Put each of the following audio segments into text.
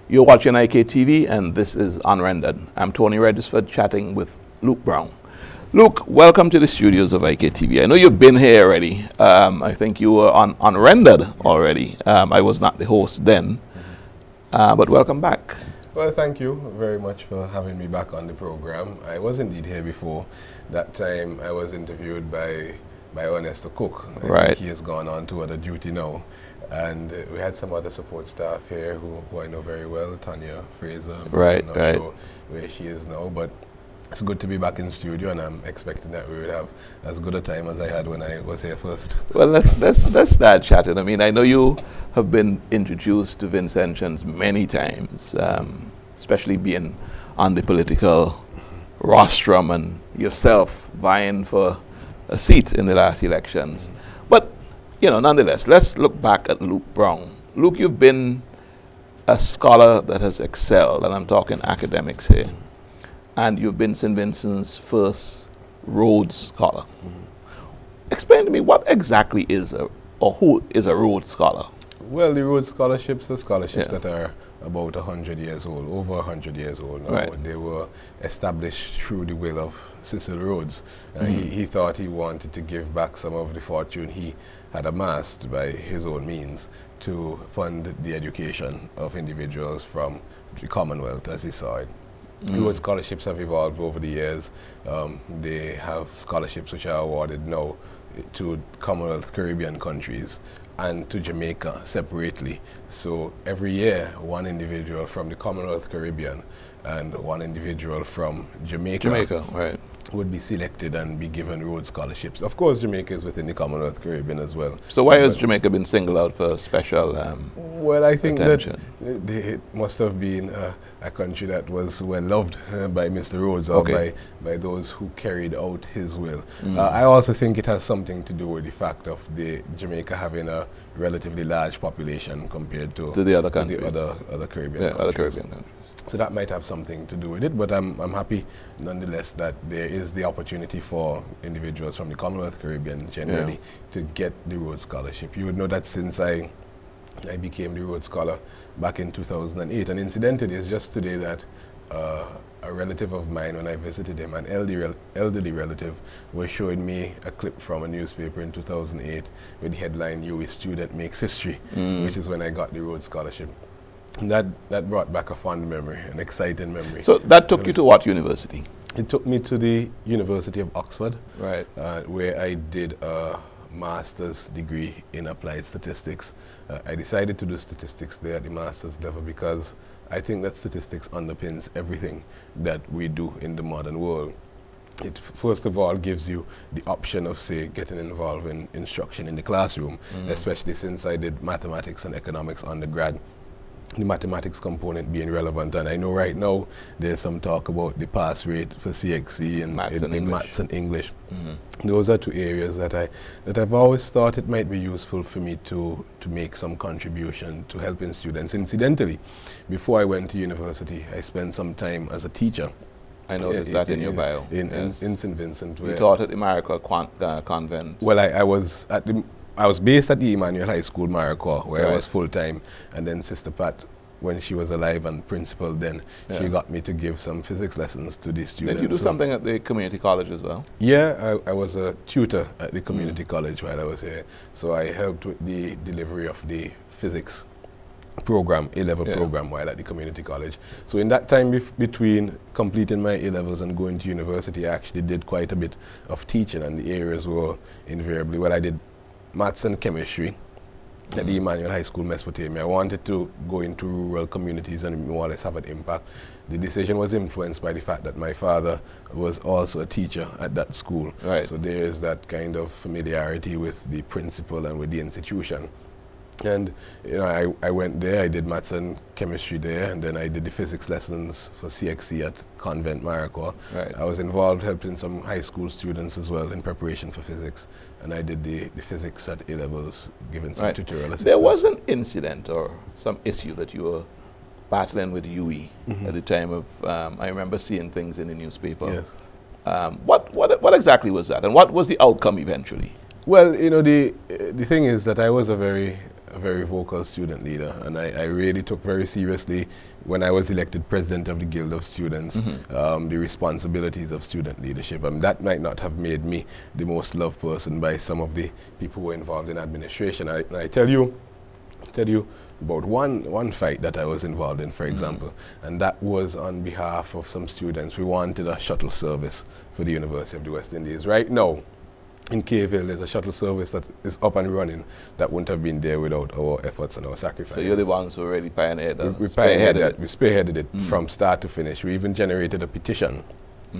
You're watching IKTV, and this is Unrendered. I'm Tony Redisford chatting with Luke Browne. Luke, welcome to the studios of IKTV. I know you've been here already. I think you were on Unrendered already. I was not the host then, but welcome back. Well, thank you very much for having me back on the program. I was indeed here before. That time I was interviewed by Ernesto Cook. I think he has gone on to other duty now. And we had some other support staff here who I know very well, Tanya Fraser. I'm not sure where she is now, but it's good to be back in studio, and I'm expecting that we would have as good a time as I had when I was here first. Well, let's start chatting. I mean, I know you have been introduced to Vincentians many times, especially being on the political rostrum and yourself vying for a seat in the last elections. But you know, nonetheless, let's look back at Luke Browne. Luke, you've been a scholar that has excelled, and I'm talking academics here. And you've been St. Vincent's first Rhodes Scholar. Explain to me, what exactly is who is a Rhodes Scholar? Well, the Rhodes Scholarships are scholarships that are about 100 years old, over 100 years old now. They were established through the will of Cecil Rhodes. He thought he wanted to give back some of the fortune he had amassed by his own means to fund the education of individuals from the Commonwealth as he saw it. Rhodes scholarships have evolved over the years. They have scholarships which are awarded now to Commonwealth Caribbean countries and to Jamaica separately. So every year, one individual from the Commonwealth Caribbean and one individual from Jamaica would be selected and be given Rhodes scholarships. Of course, Jamaica is within the Commonwealth Caribbean as well. So why has Jamaica been singled out for special well, I think attention? That it must have been a country that was well loved by Mr. Rhodes, or by those who carried out his will. I also think it has something to do with the fact of Jamaica having a relatively large population compared to the other countries, other Caribbean countries. So that might have something to do with it, but I'm happy nonetheless that there is the opportunity for individuals from the Commonwealth Caribbean generally to get the Rhodes Scholarship. You would know that since I became the Rhodes Scholar back in 2008, and incidentally, it's just today that a relative of mine, when I visited him, an elderly relative, was showing me a clip from a newspaper in 2008 with the headline, "U.S. Student Makes History," which is when I got the Rhodes Scholarship. And that brought back a fond memory, an exciting memory. So that took you to what university? It took me to the University of Oxford, where I did a master's degree in applied statistics. I decided to do statistics there at the master's level because I think that statistics underpins everything that we do in the modern world. It first of all gives you the option of, say, getting involved in instruction in the classroom, especially since I did mathematics and economics undergrad, the mathematics component being relevant. And I know right now there's some talk about the pass rate for CXC and maths and English. Those are two areas that I've always thought it might be useful for me to make some contribution to helping students. Incidentally, before I went to university, I spent some time as a teacher. I noticed that in your bio. In St. Vincent. You taught at the Maricor Convent. Well, I was based at the Emmanuel High School, Maricor, where I was full-time, and then Sister Pat, when she was alive and principal then, she got me to give some physics lessons to the students. Did you do something at the community college as well? Yeah, I was a tutor at the community college while I was here, so I helped with the delivery of the physics program, A-level program, while at the community college. So in that time between completing my A-levels and going to university, I actually did quite a bit of teaching, and the areas were invariably, well, I did maths and chemistry at the Emmanuel High School, Mesopotamia. I wanted to go into rural communities and more or less have an impact. The decision was influenced by the fact that my father was also a teacher at that school. So there is that kind of familiarity with the principal and with the institution. And you know, I went there, I did maths and chemistry there, and then I did the physics lessons for CXC at Convent Maricor. I was involved helping some high school students as well in preparation for physics, and I did the physics at A-levels, giving some tutorial assistance. There was an incident or some issue that you were battling with UE at the time of, I remember seeing things in the newspaper. What exactly was that, and what was the outcome eventually? Well, you know, the thing is that I was a very a very vocal student leader, and I really took very seriously when I was elected president of the Guild of Students, the responsibilities of student leadership. That might not have made me the most loved person by some of the people who were involved in administration. I tell you about one fight that I was involved in, for example, and that was on behalf of some students. We wanted a shuttle service for the University of the West Indies. Right now, in K-ville, there's a shuttle service that is up and running that wouldn't have been there without our efforts and our sacrifices. So you're the ones who really pioneered that. We spearheaded it from start to finish. We even generated a petition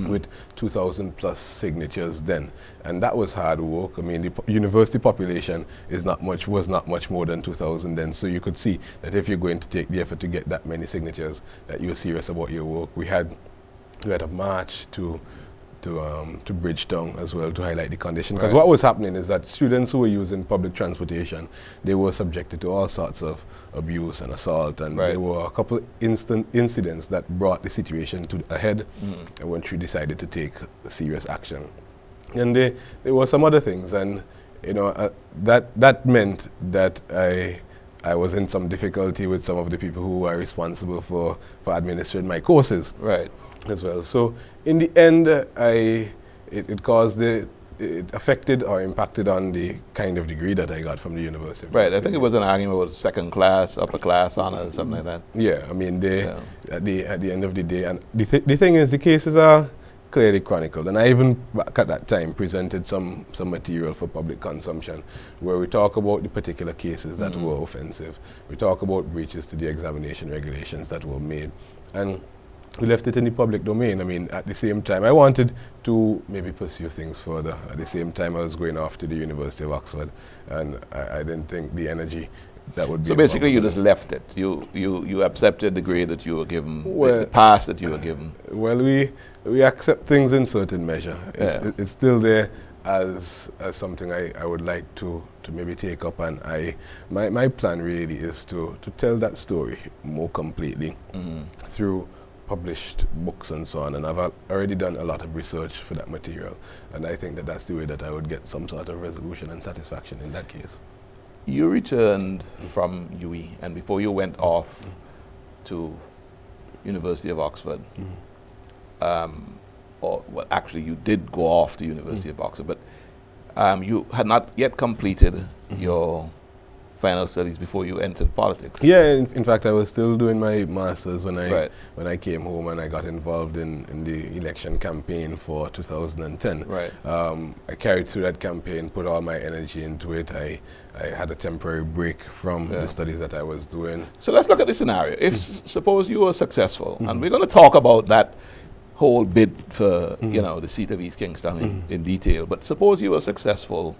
with 2,000 plus signatures then, and that was hard work. I mean, the university population was not much more than 2,000 then, so you could see that if you're going to take the effort to get that many signatures, that you're serious about your work. We had a march to Bridgetown as well to highlight the condition, because what was happening is that students who were using public transportation, they were subjected to all sorts of abuse and assault, and there were a couple incidents that brought the situation to a head, and when we decided to take serious action. And there were some other things, and you know, that meant that I was in some difficulty with some of the people who are responsible for administering my courses. As well. So in the end, it affected or impacted on the kind of degree that I got from the University. I think it was an argument about second class, upper class honors, something like that. Yeah, I mean, at the end of the day, and the thing is, the cases are clearly chronicled, and I even back at that time presented some material for public consumption where we talk about the particular cases that were offensive. We talk about breaches to the examination regulations that were made, and we left it in the public domain. I mean, at the same time, I wanted to maybe pursue things further. At the same time, I was going off to the University of Oxford, and I didn't think the energy that would be. So basically, you just left it. You accepted the grade that you were given, the pass that you were given. Well, we accept things in certain measure. It's still there as something I would like to maybe take up, and my plan really is to tell that story more completely through published books and so on, and I've already done a lot of research for that material, and I think that that's the way that I would get some sort of resolution and satisfaction in that case. You returned from UE, and before you went off to University of Oxford, or well, actually you did go off to University of Oxford, but you had not yet completed your final studies before you entered politics. Yeah, in fact, I was still doing my master's when I came home, and I got involved in the election campaign for 2010. I carried through that campaign, put all my energy into it. I had a temporary break from the studies that I was doing. So let's look at the scenario. If suppose you were successful, and we're going to talk about that whole bid for you know, the seat of East Kingston in detail, but suppose you were successful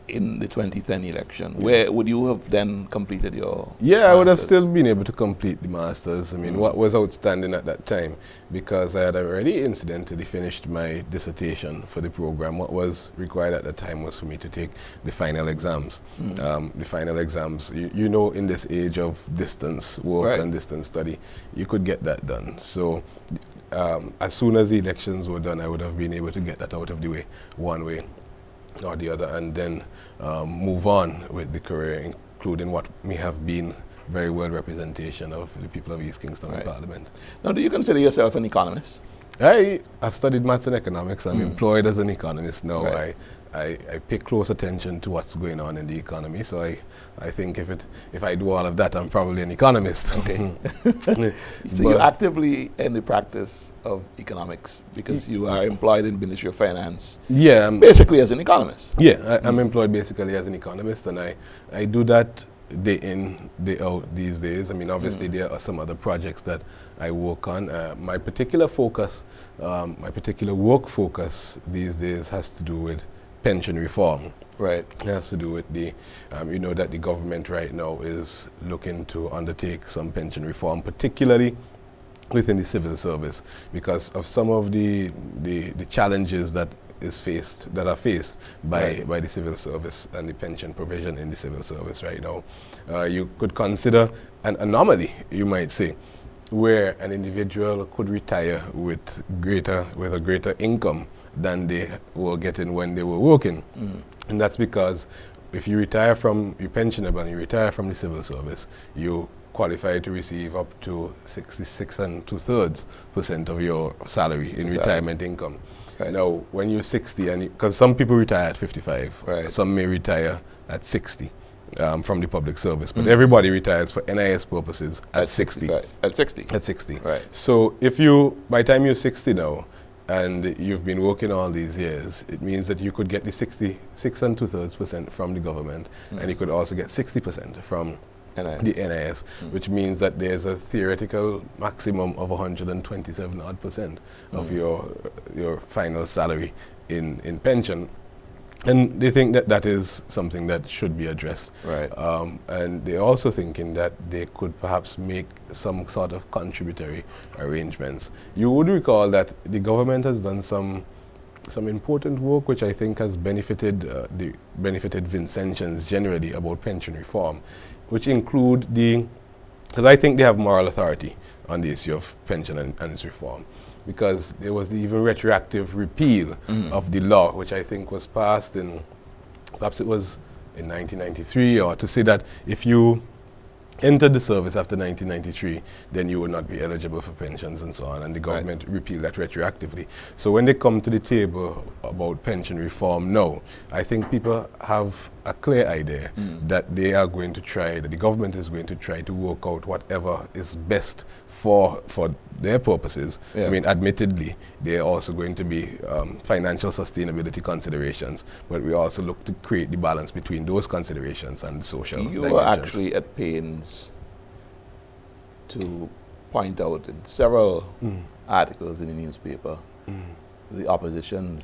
in the 2010 election, where would you have then completed your masters? I would have still been able to complete the masters. I mean, what was outstanding at that time, because I had already incidentally finished my dissertation for the program, what was required at that time was for me to take the final exams. The final exams, you know, in this age of distance work and distance study, you could get that done. So as soon as the elections were done, I would have been able to get that out of the way, one way or the other, and then move on with the career, including what may have been very well representation of the people of East Kingston in Parliament. Now, do you consider yourself an economist? I've studied maths and economics. I'm employed as an economist now. I pay close attention to what's going on in the economy, so I think if I do all of that, I'm probably an economist. Okay. So you're actively in the practice of economics because you are employed in Ministry of Finance. Yeah. Basically as an economist. Yeah, I'm employed basically as an economist, and I do that day in, day out these days. I mean, obviously there are some other projects that I work on. My particular focus, my particular work focus these days has to do with pension reform. It has to do with the, you know, that the government right now is looking to undertake some pension reform, particularly within the civil service, because of some of the challenges that are faced by the civil service and the pension provision in the civil service right now. You could consider an anomaly, you might say, where an individual could retire with a greater income than they were getting when they were working. And that's because if you retire from, you're pensionable and you retire from the civil service, you qualify to receive up to 66 2/3% of your salary in retirement income. Right. Now, when you're 60, and because some people retire at 55, right. some may retire at 60 from the public service, but everybody retires for NIS purposes at 60. At 60? At 60. Right. So if you, by the time you're 60 now, and you've been working all these years, it means that you could get the 66 2/3% from the government, and you could also get 60% from the NIS, which means that there's a theoretical maximum of 127 odd percent of your final salary in pension. And they think that that is something that should be addressed. Right. And they're also thinking that they could perhaps make some sort of contributory arrangements. You would recall that the government has done some important work which I think has benefited Vincentians generally about pension reform, which include because I think they have moral authority on the issue of pension and its reform, because there was the even retroactive repeal of the law, which I think was passed in, perhaps it was in 1993, or to say that if you entered the service after 1993, then you would not be eligible for pensions and so on, and the government repealed that retroactively. So when they come to the table about pension reform now, I think people have a clear idea that they are going to try, that the government is going to try to work out whatever is best for their purposes. I mean, admittedly, there are also going to be financial sustainability considerations, but we also look to create the balance between those considerations and the social dimensions. You were actually at pains to point out in several articles in the newspaper the opposition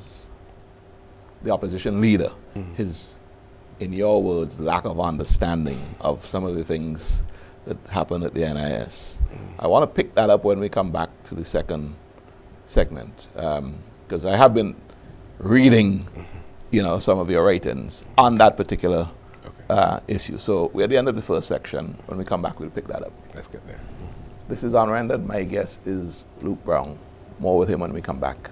leader, his, in your words, lack of understanding of some of the things that happened at the NIS. I want to pick that up when we come back to the second segment, because I have been reading, some of your writings on that particular issue. So we're at the end of the first section. When we come back, we'll pick that up. Let's get there. This is Unrendered. My guest is Luke Browne. More with him when we come back.